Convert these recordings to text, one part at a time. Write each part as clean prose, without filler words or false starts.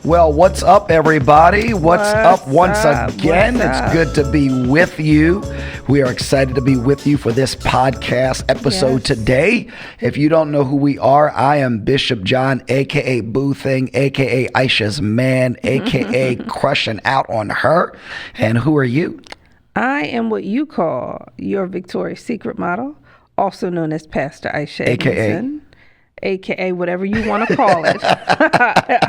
Well, what's up, everybody? What's up once again? It's good to be with you. We are excited to be with you for this podcast episode today. If you don't know who we are, I am Bishop John, a.k.a. Boo Thing, a.k.a. Isha's man, a.k.a. Crushing Out on Her. And who are you? I am what you call your Victoria's Secret model, also known as Pastor Isha Edmondson. AKA whatever you want to call it.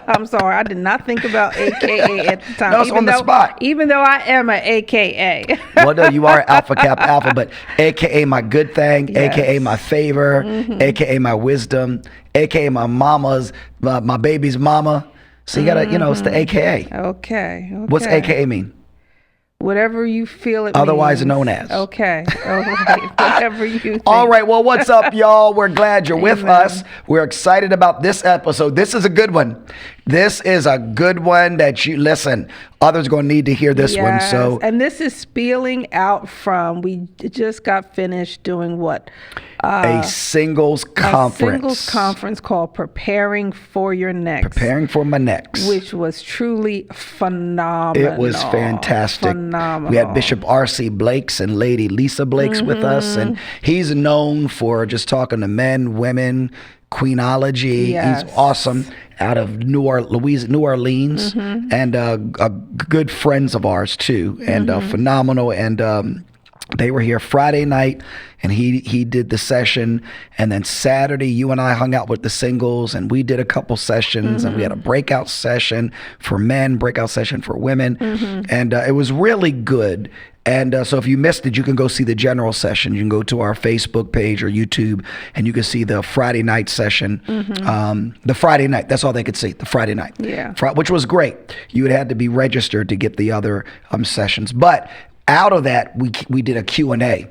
I'm sorry, I did not think about AKA at the time. No, it's on the spot. Even though I am an AKA. Well, no, you are Alpha Cap Alpha, but AKA my good thing, AKA my favor, AKA my wisdom, AKA my mama's, my baby's mama. So you gotta, it's the AKA. Okay. What's AKA mean? Whatever you feel it Otherwise means. known as. Okay. All right. Whatever you think. All right. Well, what's up, y'all? We're glad you're with us. We're excited about this episode. This is a good one. This is a good one that you listen. Others are going to need to hear this one. So, and this is spilling out from, we just got finished doing what? A singles conference. A singles conference called Preparing for Your Next. Preparing for my next. Which was truly phenomenal. It was fantastic. Phenomenal. We had Bishop R.C. Blakes and Lady Lisa Blakes with us. And he's known for just talking to men, women, queenology. Yes. He's awesome. Out of New Orleans. And good friends of ours, too. And phenomenal. And they were here Friday night, and he did the session, and then Saturday you and I hung out with the singles, and we did a couple sessions, and we had a breakout session for men, breakout session for women, and it was really good. And so if you missed it, you can go see the general session. You can go to our Facebook page or YouTube, and you can see the Friday night session. The Friday night, that's all they could see, the Friday night. Yeah. Which was great. You had to be registered to get the other sessions. But out of that, we did a Q&A.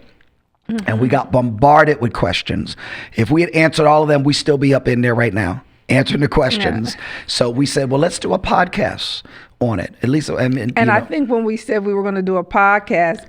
And we got bombarded with questions. If we had answered all of them, we'd still be up in there right now answering the questions. So we said, well, let's do a podcast on it. At least, I think when we said we were going to do a podcast,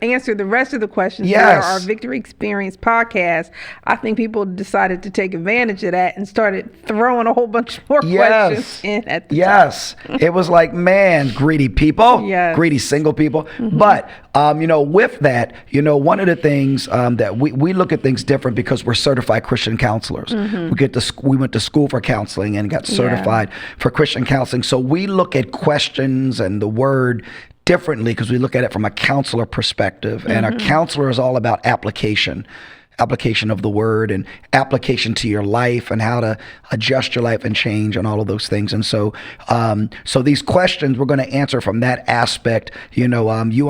answer the rest of the questions for our Victory Experience podcast, I think people decided to take advantage of that and started throwing a whole bunch more questions in at the time. It was like, man, greedy people, greedy single people. But with that, one of the things that we look at things different because we're certified Christian counselors. We went to school for counseling and got certified for Christian counseling. So we look at questions and the word differently because we look at it from a counselor perspective. And a counselor is all about application of the word and application to your life and how to adjust your life and change and all of those things. And so so these questions we're going to answer from that aspect. You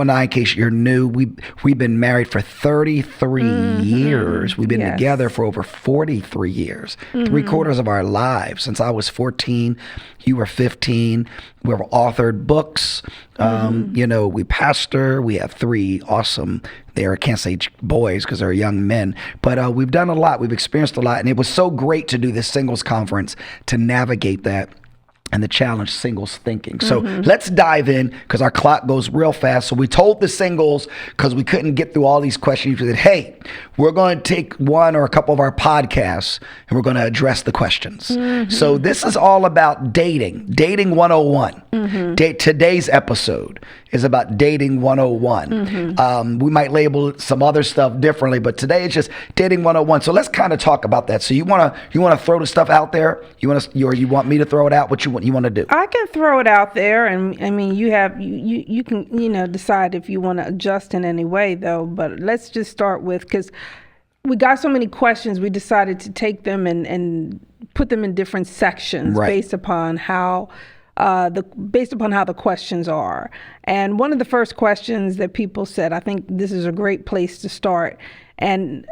and I, in case you're new, we've been married for 33 years. We've been together for over 43 years, 3/4 of our lives. Since I was 14, you were 15. We've authored books. We pastor. We have 3 awesome, I can't say boys because they're young men, but we've done a lot. We've experienced a lot. And it was so great to do this singles conference to navigate that and the challenge singles thinking. So let's dive in because our clock goes real fast. So we told the singles, because we couldn't get through all these questions, we said, hey, we're going to take one or a couple of our podcasts and we're going to address the questions. So this is all about dating 101. Today's episode is about dating 101. We might label some other stuff differently, but today it's just dating 101. So let's kind of talk about that. So you want to throw the stuff out there? You want me to throw it out? What you want to do? I can throw it out there, and I mean you can decide if you want to adjust in any way though. But let's just start with, because we got so many questions, we decided to take them and put them in different sections based upon how the questions are. And one of the first questions that people said, I think this is a great place to start, and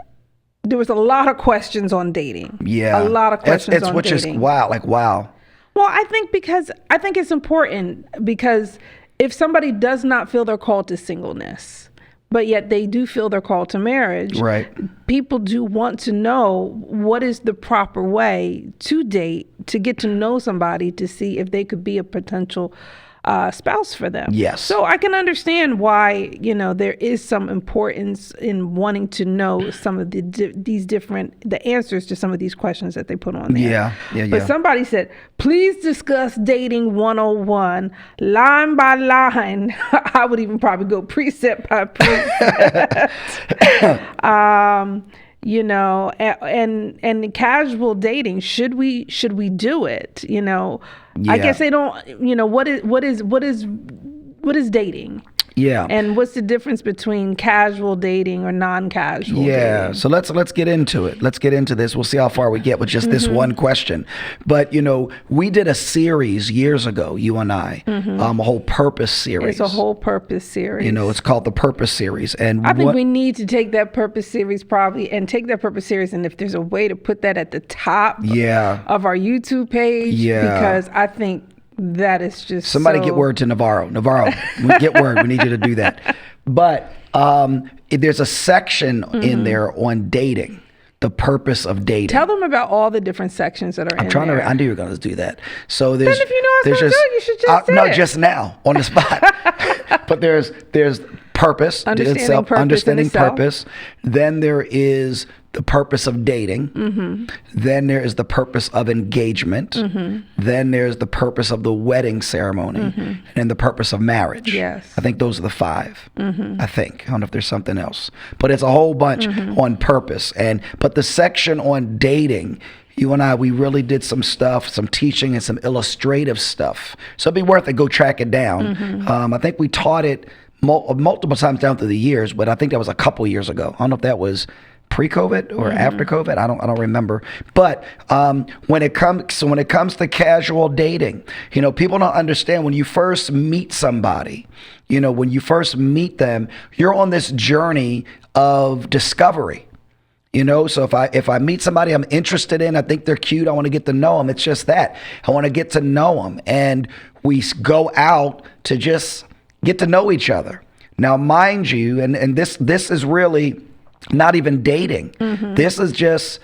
there was a lot of questions on dating. Yeah, a lot of questions on which dating. Is wow. Well, I think it's important because if somebody does not feel they're called to singleness, but yet they do feel they're called to marriage, people do want to know what is the proper way to date, to get to know somebody, to see if they could be a potential spouse for them. Yes. So I can understand why, there is some importance in wanting to know some of the answers to some of these questions that they put on there. Yeah. But somebody said, please discuss dating 101 line by line. I would even probably go precept by precept. And casual dating, should we do it? I guess they don't, what is dating? Yeah. And what's the difference between casual dating or non-casual dating? So let's get into it. Let's get into this. We'll see how far we get with just this one question. But, we did a series years ago, you and I, a whole purpose series. It's a whole purpose series. It's called the Purpose Series. And I think we need to take that purpose series and if there's a way to put that at the top of our YouTube page, because I think that is just somebody get word to Navarro, get word. We need you to do that. But there's a section in there on dating, the purpose of dating. Tell them about all the different sections that are in there. I knew you were going to do that. So there's. Then if you know I was going to do it, you should just no, just now on the spot. But there's purpose, understanding purpose. Then there is the purpose of dating. Then there is the purpose of engagement. Then there's the purpose of the wedding ceremony, and then the purpose of marriage. Yes. I think those are the 5. I think. I don't know if there's something else, but it's a whole bunch on purpose. But the section on dating, you and I, we really did some stuff, some teaching and some illustrative stuff. So it'd be worth it. Go track it down. I think we taught it multiple times down through the years, but I think that was a couple years ago. I don't know if that was pre-COVID or after COVID. I don't remember. But when it comes to casual dating, people don't understand when you first meet somebody. When you first meet them, you're on this journey of discovery. So if I meet somebody I'm interested in, I think they're cute, I want to get to know them. It's just that. I want to get to know them. And we go out to just get to know each other. Now, mind you, and this is really not even dating. This is just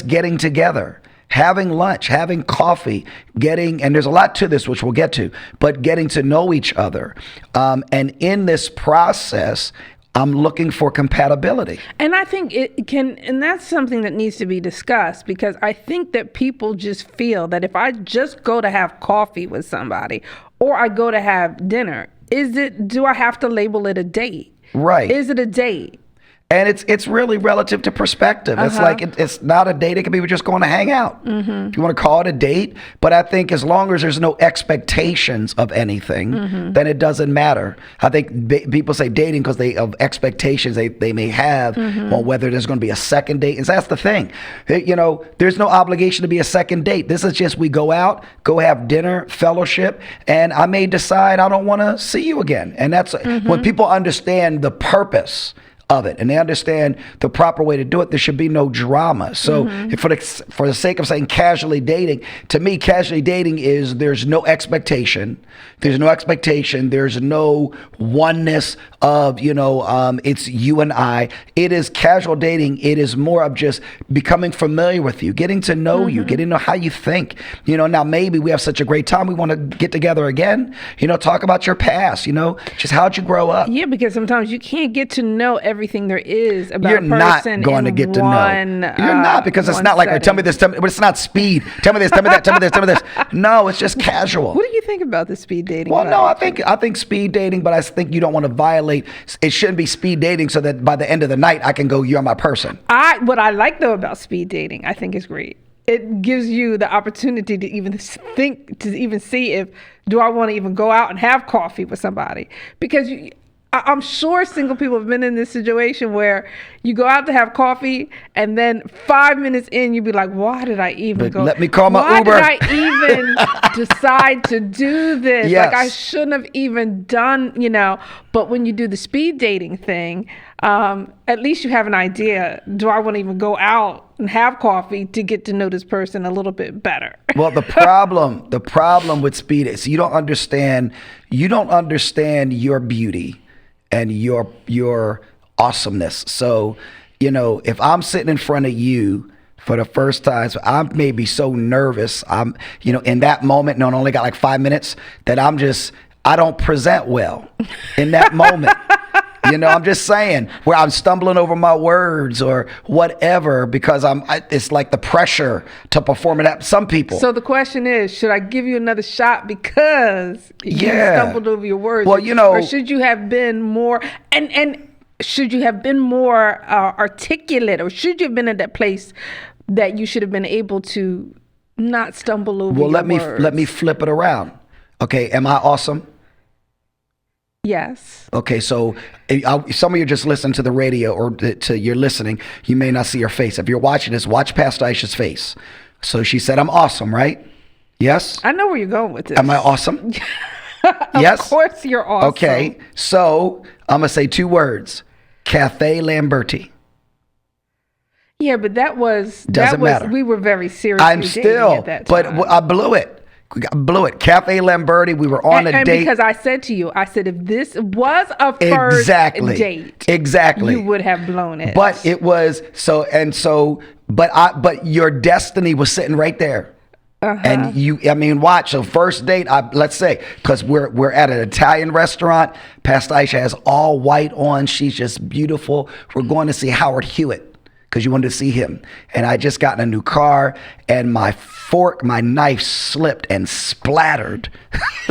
getting together, having lunch, having coffee, and there's a lot to this, which we'll get to, but getting to know each other. And in this process, I'm looking for compatibility. And I think and that's something that needs to be discussed, because I think that people just feel that if I just go to have coffee with somebody or I go to have dinner, do I have to label it a date? Right. Is it a date? And it's really relative to perspective. It's like it's not a date. It could be just going to hang out. If you want to call it a date. But I think as long as there's no expectations of anything, then it doesn't matter. I think people say dating because of expectations they may have on whether there's going to be a second date. And that's the thing. There's no obligation to be a second date. This is just we go out, go have dinner, fellowship, and I may decide I don't want to see you again. And that's when people understand the purpose of it and they understand the proper way to do it, there should be no drama. So for the sake of saying casually dating, to me, casually dating is there's no expectation. There's no oneness of, it's you and I. It is casual dating. It is more of just becoming familiar with you, getting to know you, getting to know how you think. Now maybe we have such a great time, we want to get together again, talk about your past, just how'd you grow up? Yeah, because sometimes you can't get to know everything there is about You're a person. Not going to get to know. You're not, because it's not like, tell me this, but it's not speed. Tell me this, tell me that, tell me this, tell me this. No, it's just casual. What do you think about the speed dating? Well, no, I think speed dating, but I think you don't want to violate. It shouldn't be speed dating so that by the end of the night I can go, you're my person. What I like though about speed dating, I think is great. It gives you the opportunity to even think, to even see if, do I want to even go out and have coffee with somebody? Because I'm sure single people have been in this situation where you go out to have coffee and then 5 minutes in, you'd be like, why did I even go? Let me call my Uber. Why did I even decide to do this? Yes. Like I shouldn't have even done, but when you do the speed dating thing, at least you have an idea. Do I want to even go out and have coffee to get to know this person a little bit better? Well, the problem with speed is you don't understand your beauty and your awesomeness. So, if I'm sitting in front of you for the first time. So I'm maybe so nervous. I'm, in that moment, and I only got like 5 minutes, that I don't present well in that moment. I'm just saying, where I'm stumbling over my words or whatever, because it's like the pressure to perform it at some people. So the question is, should I give you another shot because you stumbled over your words? Well, or should you have been more, and should you have been more articulate, or should you have been at that place that you should have been able to not stumble over your words? Let me flip it around. Okay, am I awesome? Yes. Okay, so some of you just listen to the radio or you're listening. You may not see her face. If you're watching this, watch Pastor Isha's face. So she said, I'm awesome, right? Yes? I know where you're going with this. Am I awesome? Yes? Of course you're awesome. Okay, so I'm going to say 2 words. Cafe Lamberti. Yeah, but Doesn't matter. We were very serious. I'm still, at that time. But I blew it. Cafe Lamberti, we were on a date. And because I said to you, if this was a first date, exactly, you would have blown it. But it was but your destiny was sitting right there. And watch. So first date, let's say, because we're at an Italian restaurant. Pastor Isha has all white on. She's just beautiful. We're going to see Howard Hewitt, because you wanted to see him. And I just got in a new car, and my knife slipped and splattered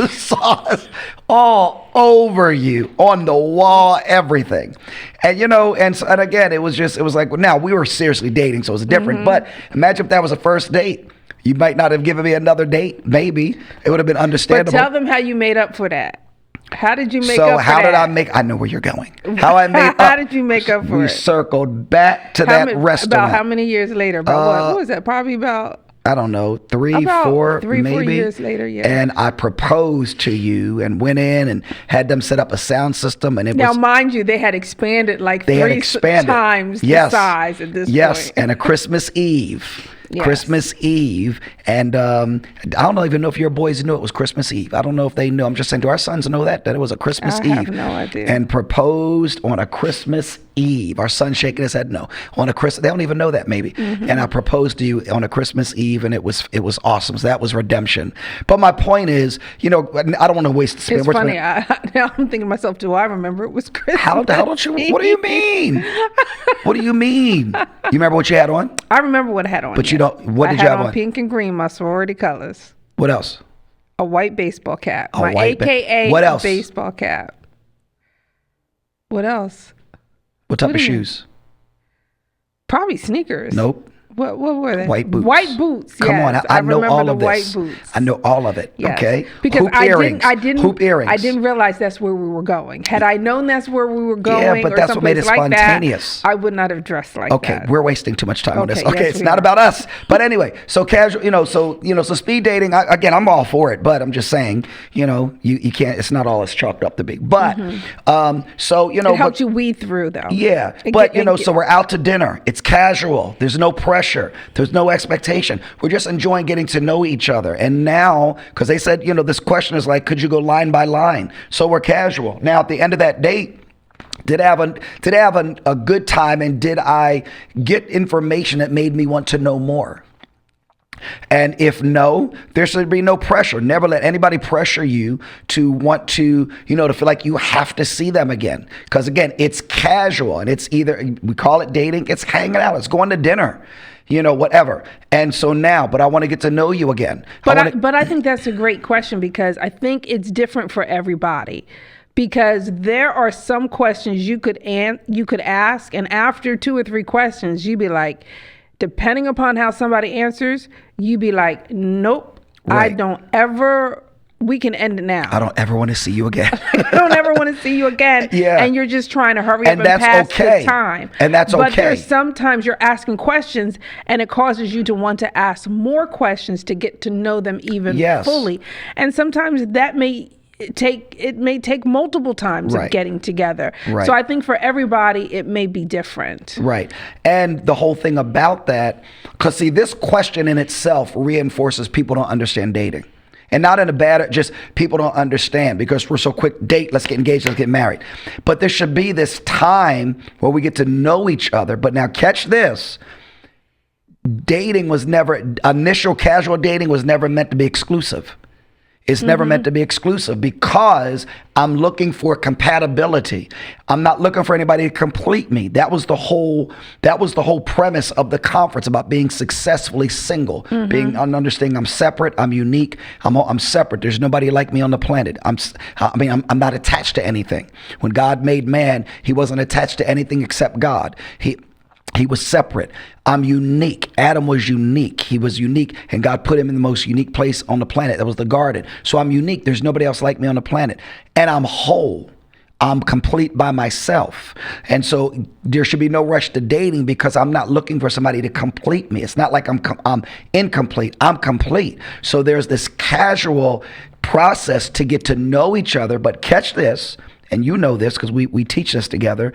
sauce all over you, on the wall, everything. And and again, it was like, now we were seriously dating, so it was different. But imagine if that was a first date. You might not have given me another date. Maybe it would have been understandable. But tell them how you made up for that. How did you make up for that? So how did I make? I know where you're going. How I made up. How did you make up for it? We circled back to that restaurant. About how many years later? About what was that? Probably about, I don't know, 3, 4, maybe. 4 years later, yeah. And I proposed to you and went in and had them set up a sound system. And now, mind you, they had expanded like 3 times the size at this point. Yes, and a Christmas Eve. Yes. Christmas Eve, and I don't even know if your boys knew it was Christmas Eve. I don't know if they knew. I'm just saying, do our sons know that it was a Christmas Eve? I have no idea. And proposed on a Christmas Eve. Our son's shaking his head no. On a Christmas, they don't even know that maybe. And I proposed to you on a Christmas Eve, and it was awesome. So that was redemption. But my point is, I don't want to waste the spin. It's funny. Now I'm thinking to myself, do I remember it was Christmas? How don't you? What do you mean? What do you mean? You remember what you had on? I remember what I had on. But what did you have on? Pink and green, my sorority colors. What else? A white baseball cap. My AKA what else? Baseball cap. What else? What type of shoes? Probably sneakers. Nope. What were they? White boots. White boots. Come on, I know all of this. White boots. I know all of it. Yes. Okay. Because hoop earrings. Hoop earrings. I didn't realize that's where we were going. Had I known that's where we were going, yeah, but that's what made it spontaneous. I would not have dressed like that. Okay, we're wasting too much time on this. Okay, it's not about us. But anyway, so casual, so speed dating. Again, I'm all for it, but I'm just saying, you can't. It's not all it's chalked up to be. But so it helped you weed through though. Yeah, so we're out to dinner. It's casual. There's no pressure. There's no expectation. We're just enjoying getting to know each other. And now, because they said, this question is like, could you go line by line? So we're casual. Now, at the end of that date, did I have a good time, and did I get information that made me want to know more? And if no, there should be no pressure. Never let anybody pressure you to want to, to feel like you have to see them again. Because again, it's casual, and it's either, we call it dating, it's hanging out, it's going to dinner. Whatever. And so now, but I want to get to know you again. But I think that's a great question, because I think it's different for everybody. Because there are some questions you could ask, and after 2 or 3 questions, you'd be like, depending upon how somebody answers, you'd be like, nope, right. We can end it now. I don't ever want to see you again. I don't ever want to see you again. Yeah. And you're just trying to hurry up and pass the time. And that's okay. But there's sometimes you're asking questions, and it causes you to want to ask more questions to get to know them even fully. And sometimes that may take multiple times of getting together. Right. So I think for everybody, it may be different. Right. And the whole thing about that, because see, this question in itself reinforces people don't understand dating. And not in a bad, just people don't understand, because we're so quick, date, let's get engaged, let's get married. But there should be this time where we get to know each other. But now catch this. initial casual dating was never meant to be exclusive. It's never meant to be exclusive because I'm looking for compatibility. I'm not looking for anybody to complete me. That was the whole premise of the conference, about being successfully single, being understanding I'm separate, I'm unique, I'm separate. There's nobody like me on the planet. I'm not attached to anything. When God made man, he wasn't attached to anything except God. He was separate. I'm unique. Adam was unique. He was unique, and God put him in the most unique place on the planet. That was the garden. So I'm unique. There's nobody else like me on the planet. And I'm whole. I'm complete by myself. And so there should be no rush to dating, because I'm not looking for somebody to complete me. It's not like I'm incomplete. I'm complete. So there's this casual process to get to know each other. But catch this, and you know this because we teach this together,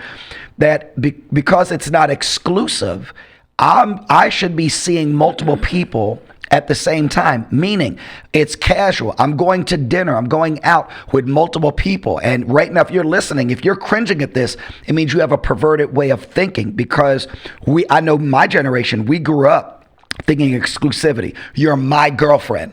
that because it's not exclusive, I should be seeing multiple people at the same time, meaning it's casual. I'm going to dinner. I'm going out with multiple people. And right now, if you're listening, if you're cringing at this, it means you have a perverted way of thinking, because I know my generation, we grew up thinking exclusivity. You're my girlfriend.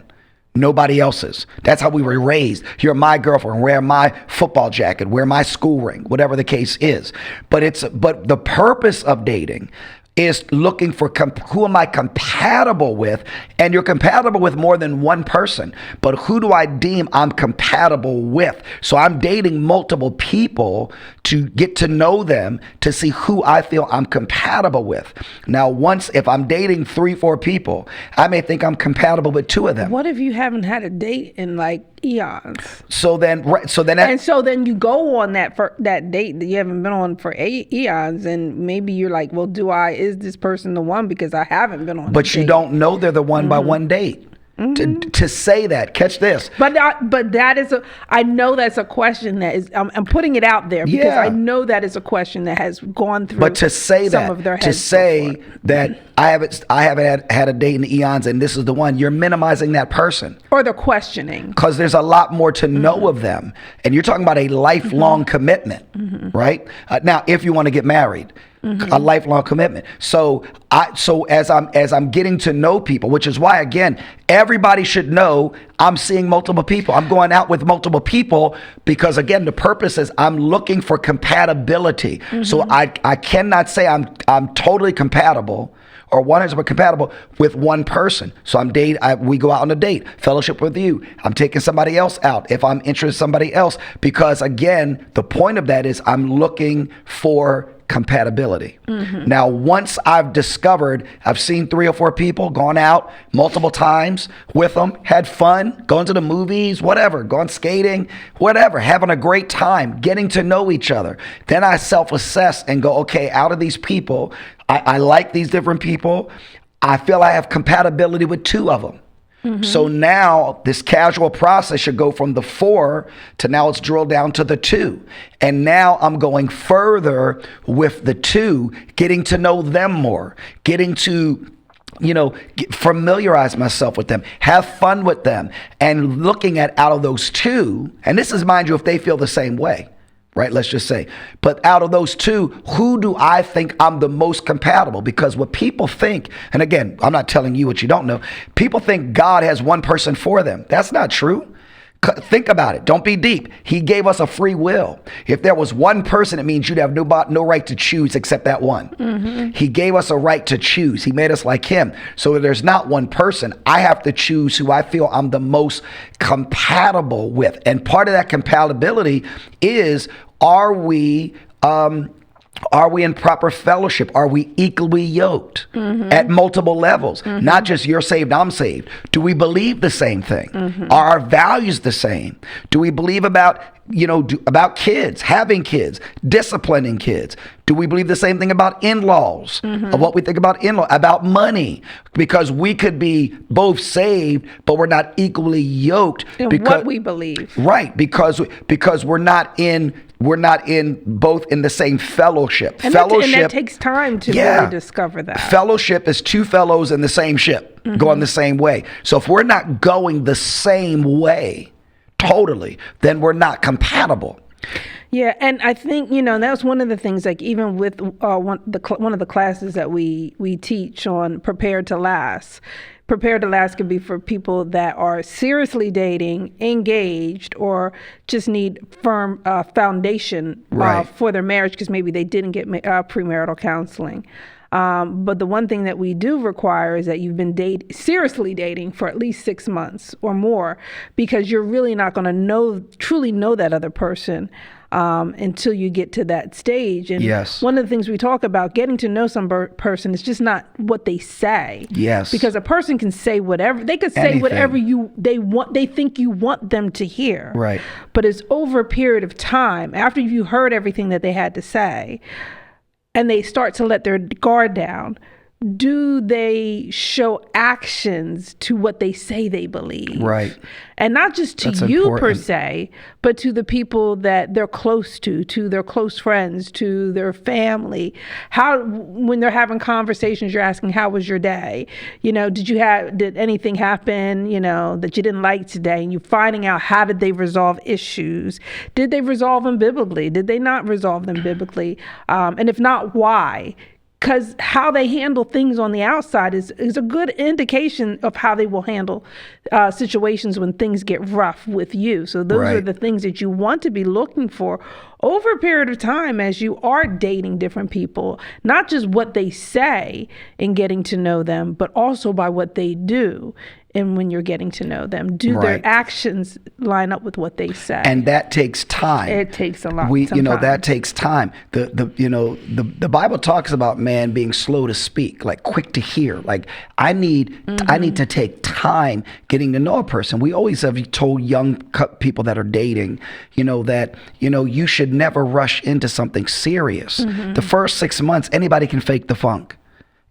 Nobody else's. That's how we were raised. You're my girlfriend. Wear my football jacket. Wear my school ring. Whatever the case is. But the purpose of dating is looking for who am I compatible with, and you're compatible with more than one person, but who do I deem I'm compatible with? So I'm dating multiple people to get to know them, to see who I feel I'm compatible with. Now, if I'm dating 3-4 people, I may think I'm compatible with 2 of them. What if you haven't had a date in like eons? So then you go on that date that you haven't been on for eons, and maybe you're like, well, is this person the one, because I haven't been on. But you don't know they're the one by one date. To say that, catch this. But that is I know that's a question that is. I'm putting it out there because I know that is a question that has gone through. But to say some that, of their heads to say before. that I haven't had a date in eons and this is the one, you're minimizing that person. Or they're questioning. Because there's a lot more to know of them, and you're talking about a lifelong commitment, right? Now, if you want to get married. A lifelong commitment. So as I'm getting to know people, which is why, again, everybody should know I'm seeing multiple people. I'm going out with multiple people because, again, the purpose is I'm looking for compatibility. So I cannot say I'm totally compatible or 100% compatible with one person. So we go out on a date, fellowship with you. I'm taking somebody else out if I'm interested in somebody else, because, again, the point of that is I'm looking for compatibility. Now, once I've seen 3 or 4 people, gone out multiple times with them, had fun, going to the movies, whatever, gone skating, whatever, having a great time, getting to know each other. Then I self-assess and go, okay, out of these people, I like these different people. I feel I have compatibility with 2 of them. So now this casual process should go from the 4 to now it's drilled down to the 2. And now I'm going further with the 2, getting to know them more, getting to familiarize myself with them, have fun with them, and looking at out of those 2, and this is, mind you, if they feel the same way. Right, let's just say. But out of those 2, who do I think I'm the most compatible? Because what people think, and again, I'm not telling you what you don't know, people think God has one person for them. That's not true. Think about it. Don't be deep. He gave us a free will. If there was one person, it means you'd have no right to choose except that one. He gave us a right to choose. He made us like him. So if there's not one person, I have to choose who I feel I'm the most compatible with. And part of that compatibility is, are we in proper fellowship? Are we equally yoked at multiple levels? Not just you're saved, I'm saved. Do we believe the same thing? Are our values the same? Do we believe about kids, having kids, disciplining kids? Do we believe the same thing about in-laws, of what we think about in-laws, about money? Because we could be both saved, but we're not equally yoked. What we believe. Right, because we're not both in the same fellowship. And that takes time to really discover that. Fellowship is 2 fellows in the same ship, going the same way. So if we're not going the same way, totally, then we're not compatible. Yeah, and I think, that was one of the things, like even with one of the classes that we teach on Prepare to Last. Prepare to Last could be for people that are seriously dating, engaged, or just need firm foundation for their marriage because maybe they didn't get premarital counseling. But the one thing that we do require is that you've been seriously dating for at least 6 months or more, because you're really not going to truly know that other person until you get to that stage. And one of the things we talk about, getting to know some person, is just not what they say. Yes. Because a person can say whatever. They could say whatever they think you want them to hear. Right. But it's over a period of time, after you heard everything that they had to say, and they start to let their guard down, do they show actions to what they say they believe? Right. And not just to you per se, but to the people that they're close to their close friends, to their family. When they're having conversations, you're asking, how was your day? Did anything happen, that you didn't like today? And you're finding out, how did they resolve issues? Did they resolve them biblically? Did they not resolve them biblically? And if not, why? Because how they handle things on the outside is a good indication of how they will handle situations when things get rough with you. So those are the things that you want to be looking for over a period of time as you are dating different people, not just what they say in getting to know them, but also by what they do. And when you're getting to know them, do their actions line up with what they say? And that takes time. It takes a lot. That takes time. The Bible talks about man being slow to speak, like quick to hear. Like I need to take time getting to know a person. We always have told young people that are dating, that you should never rush into something serious. The first 6 months, anybody can fake the funk.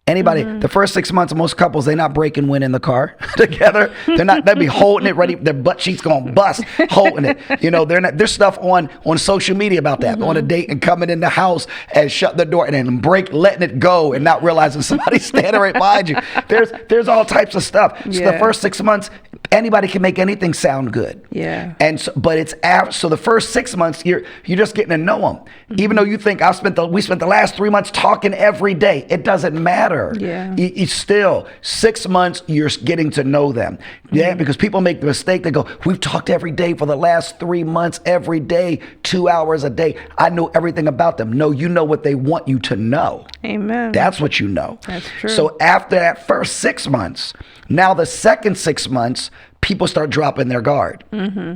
The first 6 months, most couples, they're not breaking wind in the car together. They'll be holding it ready. Their butt cheeks gonna bust, holding it. There's stuff on social media about that, on a date and coming in the house and shut the door and then letting it go and not realizing somebody's standing right behind you. There's all types of stuff. So the first 6 months, anybody can make anything sound good. Yeah. And so, but it's after. So the first 6 months, you're just getting to know them. Even though you think we spent the last 3 months talking every day, it doesn't matter. Yeah. It's still 6 months you're getting to know them. Yeah, because people make the mistake. They go, we've talked every day for the last 3 months, every day, 2 hours a day. I know everything about them. No, you know what they want you to know. Amen. That's what you know. That's true. So after that first 6 months, now the second 6 months, people start dropping their guard.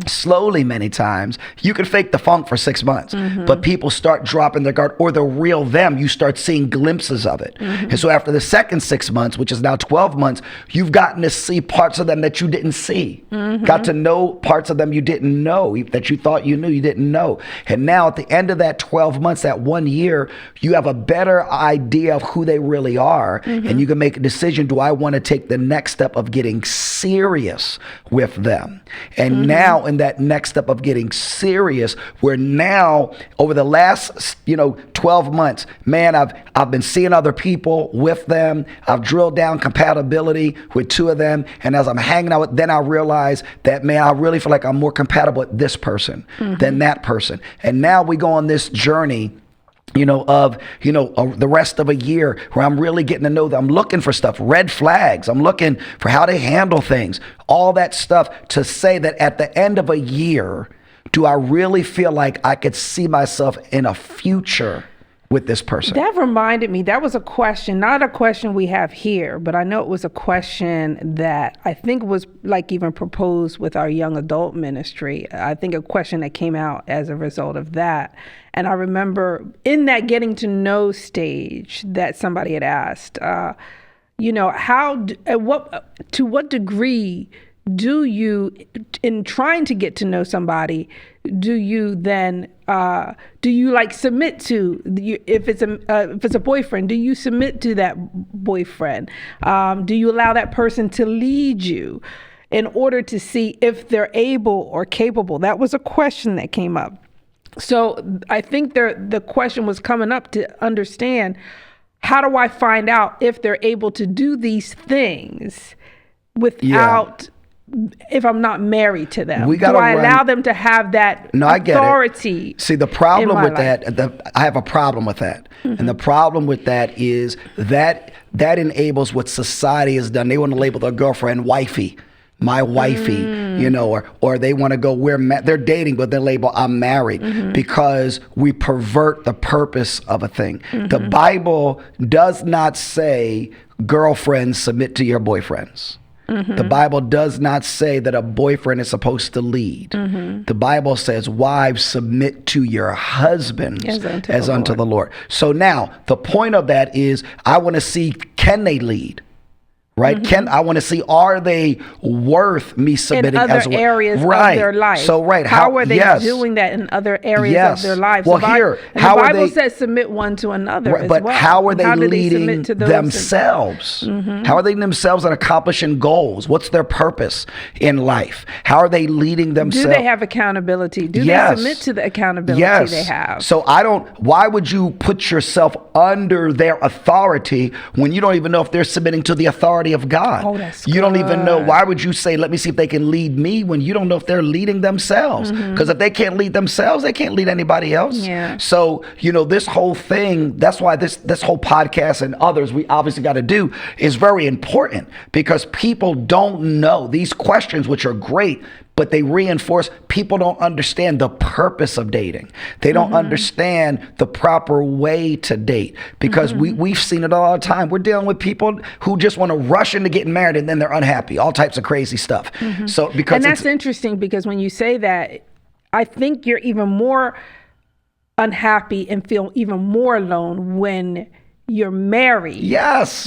Slowly, many times. You can fake the funk for 6 months, but people start dropping their guard, or the real them, you start seeing glimpses of it. And so after the second 6 months, which is now 12 months, you've gotten to see parts of them that you didn't see. Got to know parts of them you didn't know, that you thought you knew, you didn't know. And now at the end of that 12 months, that 1 year, you have a better idea of who they really are. And you can make a decision, do I want to take the next step of getting serious with them? And now in that next step of getting serious, we're now over the last 12 months, man, I've been seeing other people with them. I've drilled down compatibility with 2 of them, and as I'm hanging out with, then I realize that, man, I really feel like I'm more compatible with this person than that person. And now we go on this journey the rest of a year where I'm really getting to know them. I'm looking for stuff, red flags. I'm looking for how they handle things, all that stuff, to say that at the end of a year, do I really feel like I could see myself in a future with this person? That reminded me, that was a question, not a question we have here, but I know it was a question that I think was even proposed with our young adult ministry. I think a question that came out as a result of that. And I remember in that getting to know stage that somebody had asked, to what degree do you, in trying to get to know somebody, do you then submit to, if it's a boyfriend, do you submit to that boyfriend? Do you allow that person to lead you in order to see if they're able or capable? That was a question that came up. So I think the question was coming up to understand, how do I find out if they're able to do these things without if I'm not married to them? We Do I allow them to have that authority? See, the problem with that, I have a problem with that. And the problem with that is that enables what society has done. They want to label their girlfriend wifey. My wifey, you know, or they want to go, they're dating, but they label I'm married, because we pervert the purpose of a thing. The Bible does not say girlfriends submit to your boyfriends. The Bible does not say that a boyfriend is supposed to lead. The Bible says wives submit to your husbands as unto the Lord. So now the point of that is I want to see, can they lead? Right? I want to see, are they worth me submitting in other areas of their life? So how are they doing that in other areas of their lives? Well, the Bible says submit one to another as well. But how are they leading themselves? How are they themselves in accomplishing goals? What's their purpose in life? How are they leading themselves? Do they have accountability? Do they submit to the accountability they have? So why would you put yourself under their authority when you don't even know if they're submitting to the authority of God? Oh, that's you good. Don't even know. Why would you say, let me see if they can lead me, when you don't know if they're leading themselves? Because if they can't lead themselves, they can't lead anybody else. Yeah. So, you know, this whole thing, that's why this whole podcast and others we obviously got to do is very important, because people don't know these questions, which are great, but they reinforce, people don't understand the purpose of dating. They don't understand the proper way to date, because we've seen it all the time. We're dealing with people who just want to rush into getting married and then they're unhappy, all types of crazy stuff. So because that's interesting, because when you say that, I think you're even more unhappy and feel even more alone when you're married,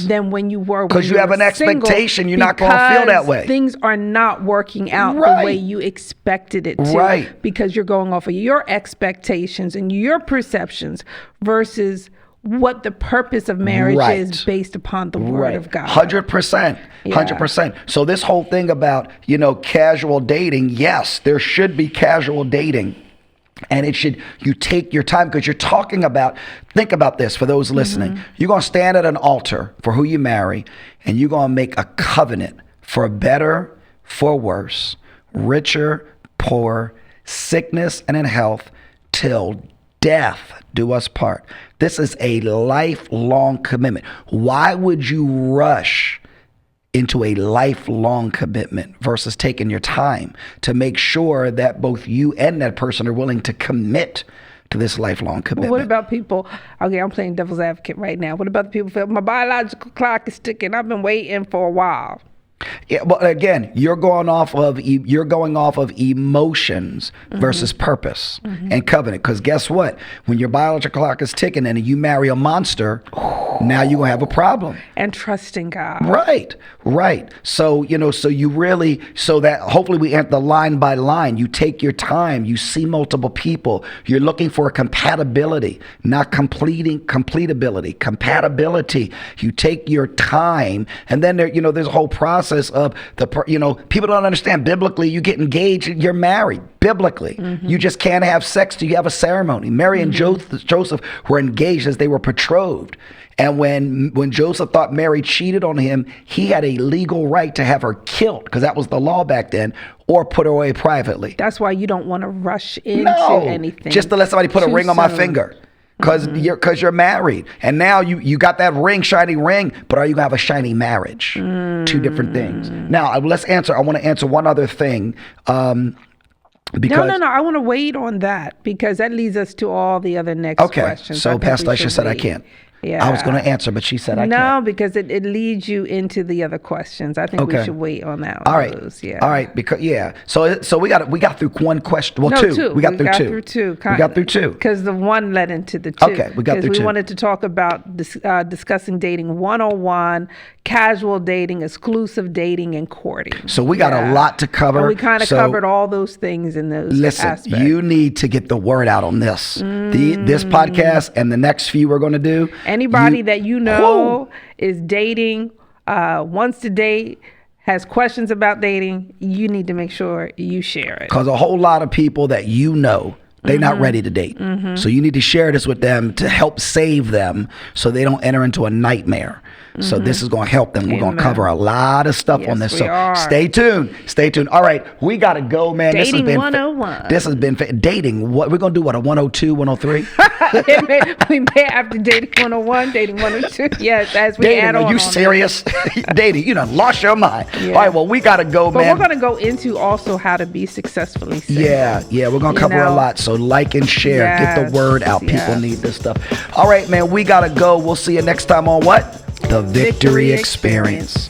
than when you were, because you have an expectation you're not going to feel that way. Things are not working out the way you expected it to, because you're going off of your expectations and your perceptions versus what the purpose of marriage is based upon the word of God. 100%. 100%. So this whole thing about, you know, casual dating, yes, there should be casual dating. And you take your time, because you're talking about, think about this for those listening. You're going to stand at an altar for who you marry, and you're going to make a covenant for better, for worse, richer, poor, sickness, and in health, till death do us part. This is a lifelong commitment. Why would you rush into a lifelong commitment versus taking your time to make sure that both you and that person are willing to commit to this lifelong commitment? What about people, okay, I'm playing devil's advocate right now. What about the people who feel my biological clock is ticking, I've been waiting for a while? Yeah, but again, you're going off of emotions versus purpose and covenant. Because guess what? When your biological clock is ticking and you marry a monster, now you're gonna have a problem. And trusting God. Right. So so that hopefully we enter the line by line. You take your time. You see multiple people. You're looking for compatibility, not completability. Compatibility. You take your time, and then there's a whole process of people don't understand biblically. You get engaged, you're married biblically. You just can't have sex till you have a ceremony. Mary and Joseph were engaged as they were betrothed. And when Joseph thought Mary cheated on him, he had a legal right to have her killed, because that was the law back then, or put her away privately. That's why you don't want to rush into anything. Just to let somebody put a ring on my finger. Because you're married, and now you got that shiny ring, but are you gonna have a shiny marriage? Two different things. Now I want to answer one other thing. Because no, I want to wait on that, because that leads us to all the other next questions. So Pastor Isha said I can't. Yeah. I was going to answer, but she said I can't. No, because it leads you into the other questions. I think we should wait on that. All right. All right. Because So we got through one question. Well, two. We got through two. We got through two. Because the one led into the two. Okay. We got through two. Because we wanted to talk about discussing dating 101, casual dating, exclusive dating, and courting. So we got a lot to cover. And we kind of covered all those things in those aspects. Listen, you need to get the word out on this. This podcast and the next few we're going to do. Anybody that you know is dating, wants to date, has questions about dating, you need to make sure you share it. Because a whole lot of people that you know They're not ready to date. So you need to share this with them to help save them so they don't enter into a nightmare. So this is going to help them. We're going to cover a lot of stuff on this. So stay tuned. Stay tuned. All right. We got to go, man. Dating 101. This has been dating. What we're going to do, what, a 102, 103? We may have to dating 101, dating 102. Yes, as we dating, add on. Are you serious? Dating, you done lost your mind. Yeah. All right, well, we got to go, but man. We're going to go into also how to be successfully single. Yeah, we're going to cover a lot. So like and share. Get the word out. People need this stuff. All right, man, we got to go. We'll see you next time on what? The Victory Experience.